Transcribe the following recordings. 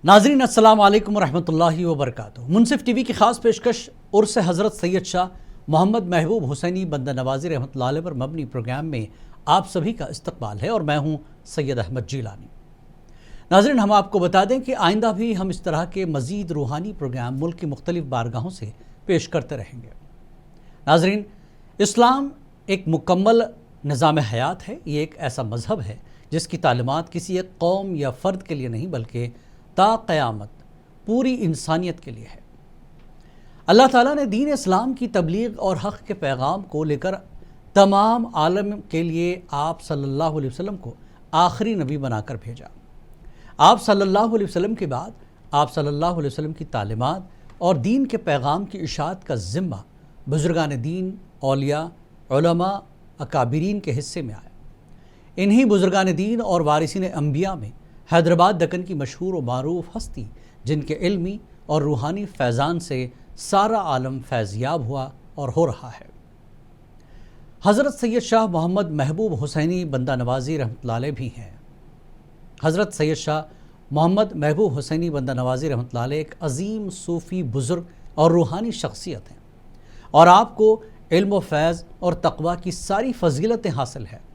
ناظرین السلام علیکم ورحمۃ اللہ وبرکاتہ۔ منصف ٹی وی کی خاص پیشکش عرس حضرت سید شاہ محمد محبوب حسینی بندہ نوازی رحمۃ اللہ علیہ پر مبنی پروگرام میں آپ سبھی کا استقبال ہے اور میں ہوں سید احمد جیلانی۔ ناظرین، ہم آپ کو بتا دیں کہ آئندہ بھی ہم اس طرح کے مزید روحانی پروگرام ملک کی مختلف بارگاہوں سے پیش کرتے رہیں گے۔ ناظرین، اسلام ایک مکمل نظام حیات ہے۔ یہ ایک ایسا مذہب ہے جس کی تعلیمات کسی ایک قوم یا فرد کے لیے نہیں بلکہ تا قیامت پوری انسانیت کے لیے ہے۔ اللہ تعالیٰ نے دین اسلام کی تبلیغ اور حق کے پیغام کو لے کر تمام عالم کے لیے آپ صلی اللہ علیہ وسلم کو آخری نبی بنا کر بھیجا۔ آپ صلی اللہ علیہ وسلم کے بعد آپ صلی اللہ علیہ وسلم کی تعلیمات اور دین کے پیغام کی اشاعت کا ذمہ بزرگان دین، اولیاء، علماء، اکابرین کے حصے میں آیا۔ انہی بزرگان دین اور وارثین انبیاء میں حیدرآباد دکن کی مشہور و معروف ہستی جن کے علمی اور روحانی فیضان سے سارا عالم فیضیاب ہوا اور ہو رہا ہے، حضرت سید شاہ محمد محبوب حسینی بندہ نوازی رحمۃ اللہ علیہ بھی ہیں۔ حضرت سید شاہ محمد محبوب حسینی بندہ نوازی رحمۃ اللہ علیہ ایک عظیم صوفی بزرگ اور روحانی شخصیت ہیں اور آپ کو علم و فیض اور تقوی کی ساری فضیلتیں حاصل ہیں۔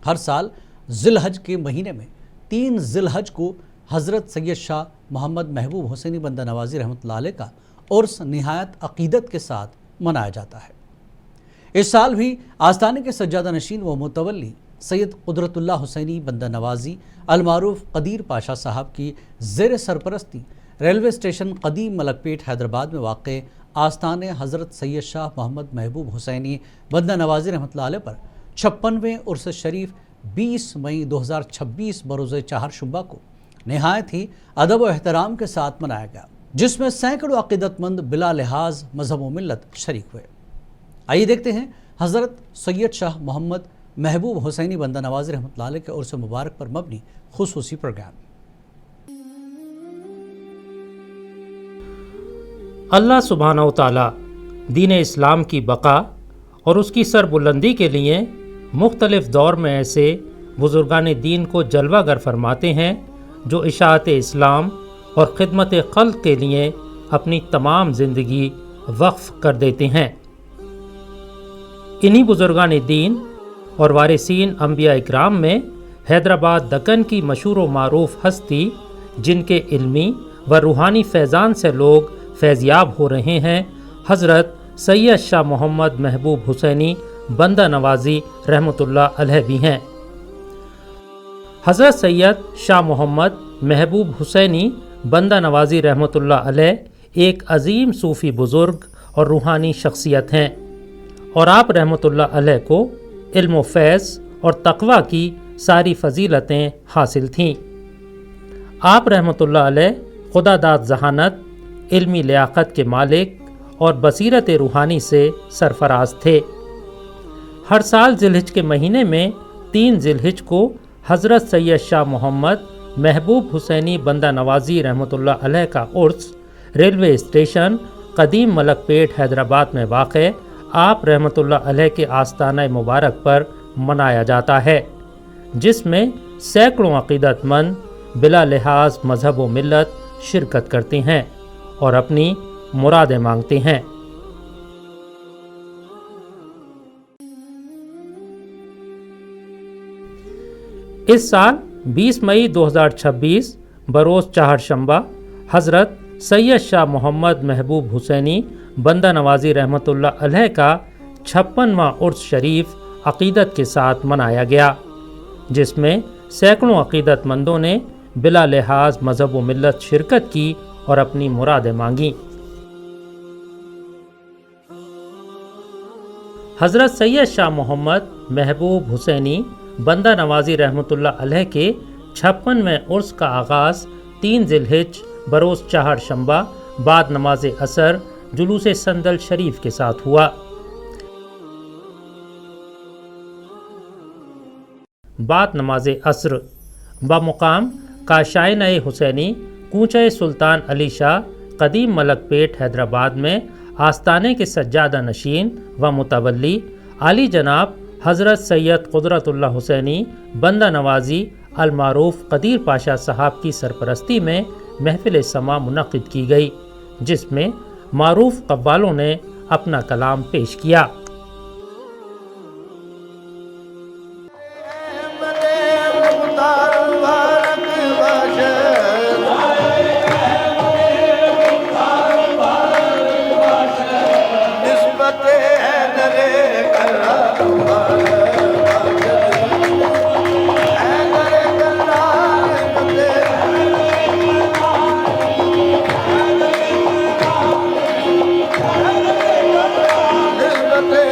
ہر سال ذی الحج کے مہینے میں 3 ذی الحج کو حضرت سید شاہ محمد محبوب حسینی بندہ نوازی رحمۃ اللہ علیہ کا عرس نہایت عقیدت کے ساتھ منایا جاتا ہے۔ اس سال بھی آستانے کے سجادہ نشین و متولی سید قدرت اللہ حسینی بندہ نوازی المعروف قدیر پاشا صاحب کی زیر سرپرستی ریلوے اسٹیشن قدیم ملک پیٹ حیدرآباد میں واقع آستانے حضرت سید شاہ محمد محبوب حسینی بندہ نوازی رحمۃ اللہ علیہ پر 56ویں عرس شریف 20 مئی 2026 بروز چہارشنبہ کو نہایت ہی ادب و احترام کے ساتھ منایا گیا، جس میں سینکڑوں عقیدت مند بلا لحاظ مذہب و ملت شریک ہوئے۔ آئیے دیکھتے ہیں حضرت سید شاہ محمد محبوب حسینی بندہ نوازی رحمۃ اللہ علیہ کے عرس مبارک پر مبنی خصوصی پروگرام۔ اللہ سبحانہ و تعالی دین اسلام کی بقا اور اس کی سربلندی کے لیے مختلف دور میں ایسے بزرگان دین کو جلوہ گر فرماتے ہیں جو اشاعت اسلام اور خدمت خلق کے لیے اپنی تمام زندگی وقف کر دیتے ہیں۔ انہی بزرگان دین اور وارثین انبیاء اکرام میں حیدرآباد دکن کی مشہور و معروف ہستی جن کے علمی و روحانی فیضان سے لوگ فیضیاب ہو رہے ہیں، حضرت سید شاہ محمد محبوب حسینی بندہ نوازی رحمۃ اللہ علیہ بھی ہیں۔ حضرت سید شاہ محمد محبوب حسینی بندہ نوازی رحمۃ اللہ علیہ ایک عظیم صوفی بزرگ اور روحانی شخصیت ہیں اور آپ رحمۃ اللہ علیہ کو علم و فیض اور تقوی کی ساری فضیلتیں حاصل تھیں۔ آپ رحمۃ اللہ علیہ خدا داد ذہانت، علمی لیاقت کے مالک اور بصیرت روحانی سے سرفراز تھے۔ ہر سال ذی الحج کے مہینے میں 3 ذی الحج کو حضرت سید شاہ محمد محبوب حسینی بندہ نوازی رحمۃ اللہ علیہ کا عرس ریلوے اسٹیشن قدیم ملک پیٹ حیدرآباد میں واقع آپ رحمۃ اللہ علیہ کے آستانہ مبارک پر منایا جاتا ہے، جس میں سینکڑوں عقیدت مند بلا لحاظ مذہب و ملت شرکت کرتے ہیں اور اپنی مرادیں مانگتے ہیں۔ اس سال 20 مئی 2026 بروز چہارشنبہ حضرت سید شاہ محمد محبوب حسینی بندہ نوازی رحمۃ اللہ علیہ کا 56واں عرس شریف عقیدت کے ساتھ منایا گیا، جس میں سینکڑوں عقیدت مندوں نے بلا لحاظ مذہب و ملت شرکت کی اور اپنی مرادیں مانگیں۔ حضرت سید شاہ محمد محبوب حسینی بندہ نوازی رحمۃ اللہ علیہ کے 56ویں عرس کا آغاز 3 ذی الحج بروز چہارشنبہ بعد نماز عصر جلوس سندل شریف کے ساتھ ہوا۔ بعد نماز عصر بمقام کاشائنہ حسینی کوچہ سلطان علی شاہ قدیم ملک پیٹ حیدرآباد میں آستانے کے سجادہ نشین و متولی عالی جناب حضرت سید قدرت اللہ حسینی بندہ نوازی المعروف قدیر پاشا صاحب کی سرپرستی میں محفل سما منعقد کی گئی، جس میں معروف قوالوں نے اپنا کلام پیش کیا۔ نسبت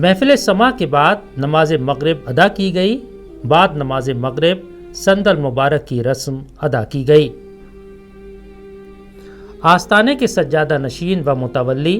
محفل سما کے بعد نماز مغرب ادا کی گئی. بعد نماز مغرب سندل مبارک کی رسم ادا کی گئی. آستانے کے سجادہ نشین و متولی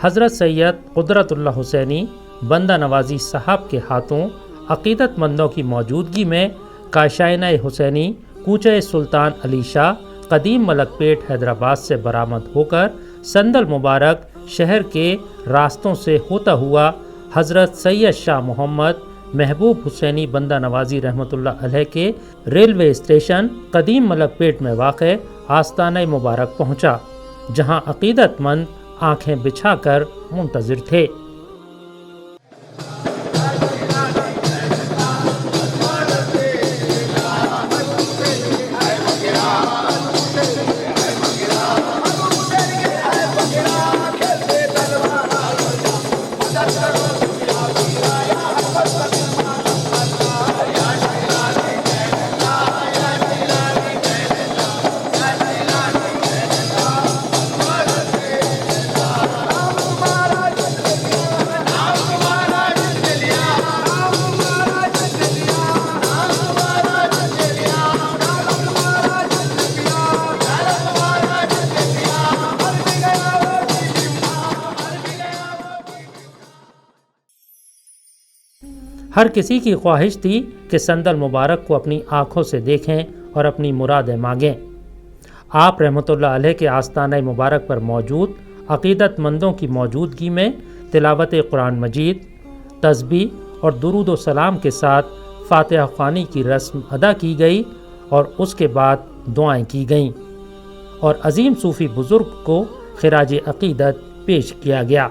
حضرت سید قدرت اللہ حسینی بندہ نوازی صاحب کے ہاتھوں عقیدت مندوں کی موجودگی میں کاشائنہ حسینی کوچہ سلطان علی شاہ قدیم ملک پیٹ حیدرآباد سے برآمد ہو کر سندل مبارک شہر کے راستوں سے ہوتا ہوا حضرت سید شاہ محمد محبوب حسینی بندہ نوازی رحمۃ اللہ علیہ کے ریلوے اسٹیشن قدیم ملک پیٹ میں واقع آستانہ مبارک پہنچا، جہاں عقیدت مند آنکھیں بچھا کر منتظر تھے. ہر کسی کی خواہش تھی کہ سندل مبارک کو اپنی آنکھوں سے دیکھیں اور اپنی مرادیں مانگیں. آپ رحمۃ اللہ علیہ کے آستانہ مبارک پر موجود عقیدت مندوں کی موجودگی میں تلاوت قرآن مجید، تسبیح اور درود و سلام کے ساتھ فاتحہ خوانی کی رسم ادا کی گئی اور اس کے بعد دعائیں کی گئیں اور عظیم صوفی بزرگ کو خراج عقیدت پیش کیا گیا.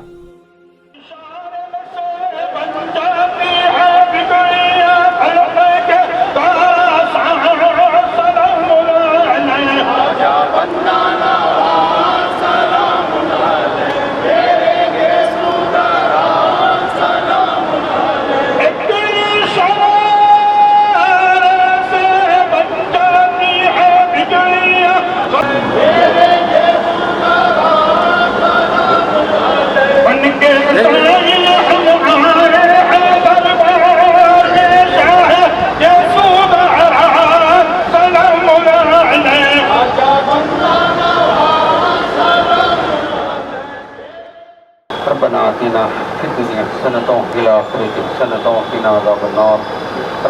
ربنا آتنا في الدنيا حسنة وفي الآخرة حسنة وقنا عذاب النار.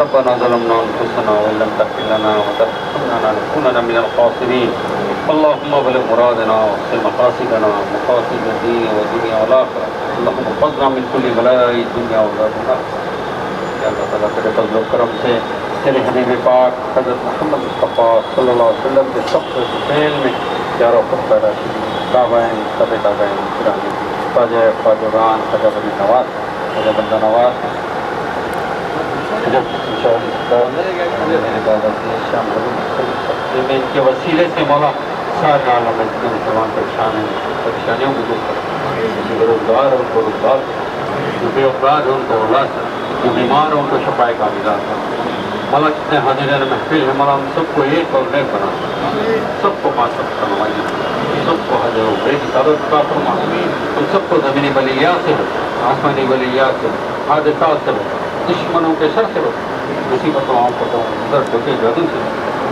ربنا ظلمنا أنفسنا وإن لم تغفر لنا وترحمنا لنكونن من الخاسرين. اللهم بلغ مرادنا واغفر مقاصدنا مقاصد الدين والدنيا والآخرة. اللهم احفظنا من كل بلاء الدنيا وعذاب النار. یا اللہ تعالیٰ تیرے فضل و کرم سے تیرے حبیب پاک حضرت محمد مصطفیٰ صلی اللہ علیہ وسلم کے سب حسین میں پیارا خود پیدا کی تابعین طب تابعین قرآن خواجہ خواجگان خواجہ بندہ نواز خواجہ بندہ نواز ان کے وسیلے سے مولا سارے عالم میں جتنے مسلمان پریشانیوں کو دور کر، جو بے روزگار ہے ان کو روزگار، جو بے اولاد ہے ان کو اولاد، جو بیمار ہے ان کو شفائے کاملات ہے. مولا جتنے حاضرین محفل ہیں مولا ہم سب کو ایک اور نیک بنا، سب کو معصوم فرمائیے، سب کو حضر و بے کی سعادت عطا فرما، ہم سب کو زمینی بلیات سے آسمانی بلیات سے حادثات سے دشمنوں کے شر سے مصیبتوں آفتوں در ڈکے جادو سے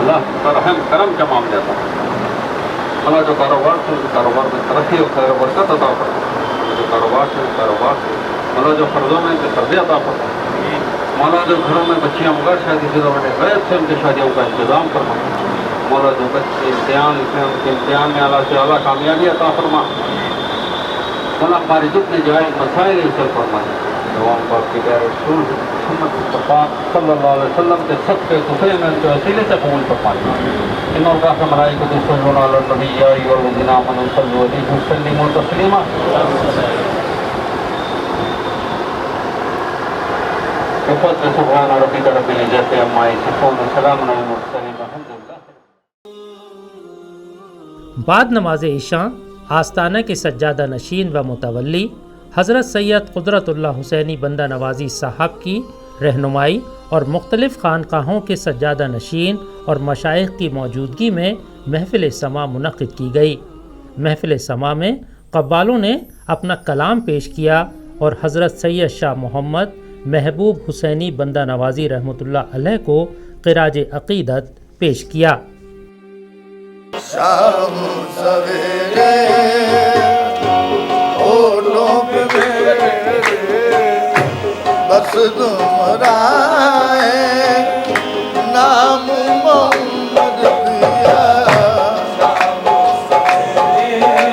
اللہ کا رحم کرم کا معاملہ تھا. اللہ جو کاروبار سے کاروبار میں ترقی اور خیر و برکت عطا فرما، جو کاروبار سے کاروبار سے مولا جو قرضوں میں قرضے عطا فرما، مولا جو گھروں میں بچیاں مگر شادی شدہ بڑے غیر سے ان کی شادیوں کا انتظام فرما، مولا جو بچے امتحان لکھے ان کے امتحان میں اعلیٰ سے اعلیٰ کامیابی عطا فرما، مولا ہماری جتنے جائز مسائل حاصل فرمائے. دوام پاک کے پیارے رسول محمد مصطفیٰ صلی اللہ علیہ وسلم کے سب کے کفے میں ان کے وسیلے سے قبول فرمائے. ان اوقات ملائکۃ یصلون علی النبی یا ایھا الذین آمنوا صلوا علیہ وسلموا تسلیما. بفضل سبحان ربک رب العزۃ عما یصفون وسلام علی المرسلین والحمد للہ. بعد نماز عشاء آستانہ کے سجادہ نشین و متولی حضرت سید قدرت اللہ حسینی بندہ نوازی صاحب کی رہنمائی اور مختلف خانقاہوں کے سجادہ نشین اور مشائخ کی موجودگی میں محفل سما منعقد کی گئی. محفل سما میں قوالوں نے اپنا کلام پیش کیا اور حضرت سید شاہ محمد محبوب حسینی بندہ نوازی رحمۃ اللہ علیہ کو خراج عقیدت پیش کیا۔ شام سویرے ہونٹوں پہ میرے بس تمہارا نام محمد پیا۔ شام سویرے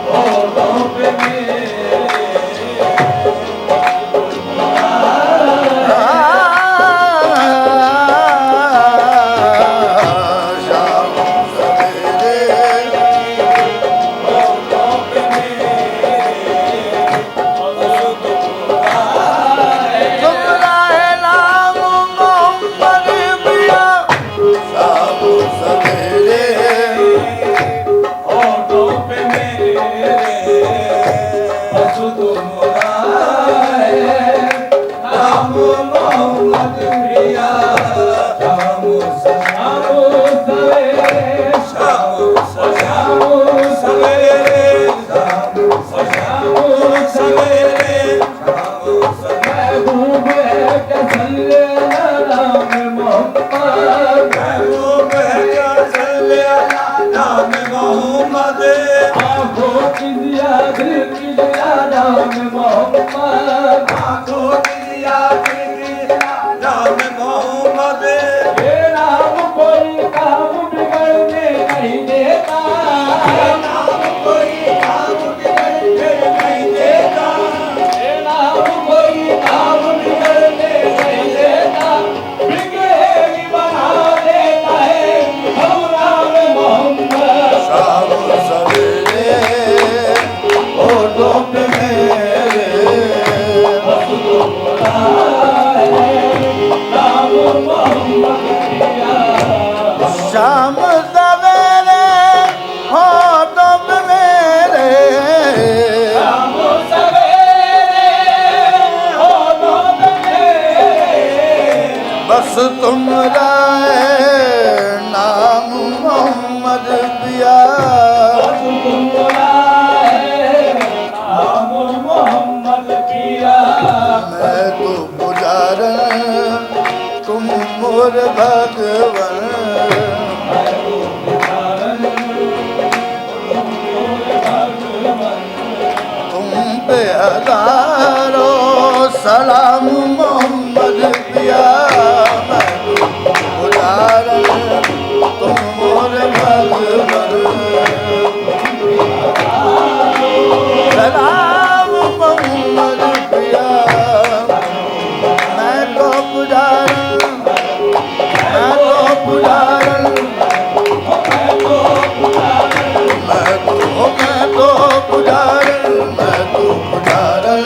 ہونٹوں پہ میرے تمہارا نام محمد پیا۔ میں تو پجارن تم مور بھگون، تم پہ ہزاروں سلام محمد پیا۔ تم مور بھگون سلام محمد پیا۔ میں تو پجارن، میں تو پجارن، میں تو پجارن، میں تو پجارن،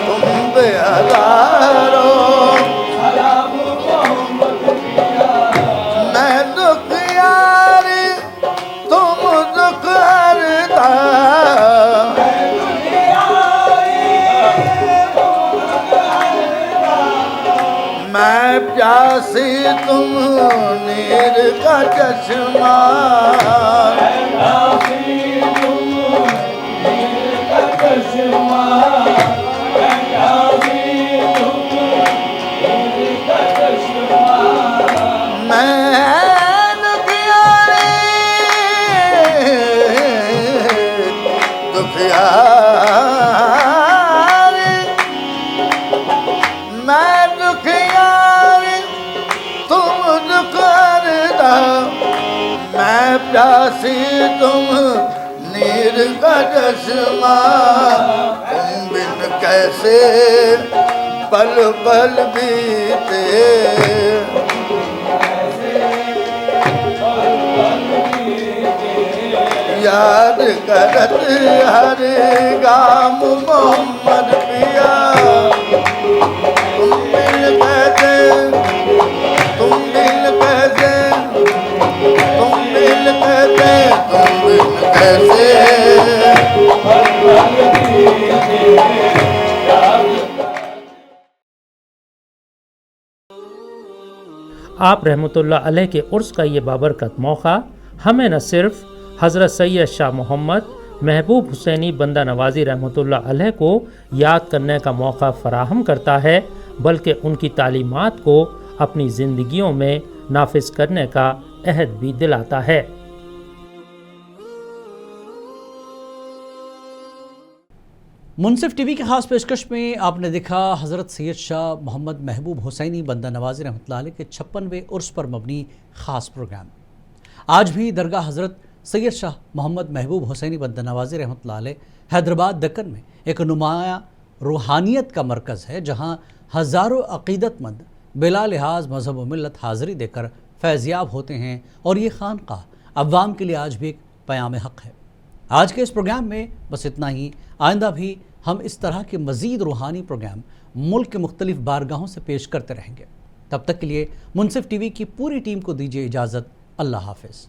تم پہ ہزاروں میں دکھیاری تم دکھ ہرتا، میں پیاسی تم نیر کا چشمہ، میں دکھیاری تم دکھ ہرتا، میں پیاسی تم نیر کا چشمہ، تم بن کیسے پل پل بیتے، یاد کرت ہر گام محمد پیا۔ تم دل کیسے، تم دل کیسے، تم دل کیسے، تم دل کیسے، آپ رحمۃ اللہ علیہ کے عرس کا یہ بابرکت موقع ہمیں نہ صرف حضرت سید شاہ محمد محبوب حسینی بندہ نوازی رحمۃ اللہ علیہ کو یاد کرنے کا موقع فراہم کرتا ہے، بلکہ ان کی تعلیمات کو اپنی زندگیوں میں نافذ کرنے کا عہد بھی دلاتا ہے۔ منصف ٹی وی کی خاص پیشکش میں آپ نے دیکھا حضرت سید شاہ محمد محبوب حسینی بندہ نوازی رحمۃ اللہ علیہ کے 56ویں عرس پر مبنی خاص پروگرام۔ آج بھی درگاہ حضرت سید شاہ محمد محبوب حسینی بندہ نوازی رحمۃ اللہ علیہ حیدرآباد دکن میں ایک نمایاں روحانیت کا مرکز ہے، جہاں ہزاروں عقیدت مند بلا لحاظ مذہب و ملت حاضری دے کر فیضیاب ہوتے ہیں، اور یہ خانقاہ عوام کے لیے آج بھی ایک پیام حق ہے۔ آج کے اس پروگرام میں بس اتنا ہی۔ آئندہ بھی ہم اس طرح کے مزید روحانی پروگرام ملک کے مختلف بارگاہوں سے پیش کرتے رہیں گے۔ تب تک کے لیے منصف ٹی وی کی پوری ٹیم کو دیجیے اجازت۔ اللہ حافظ۔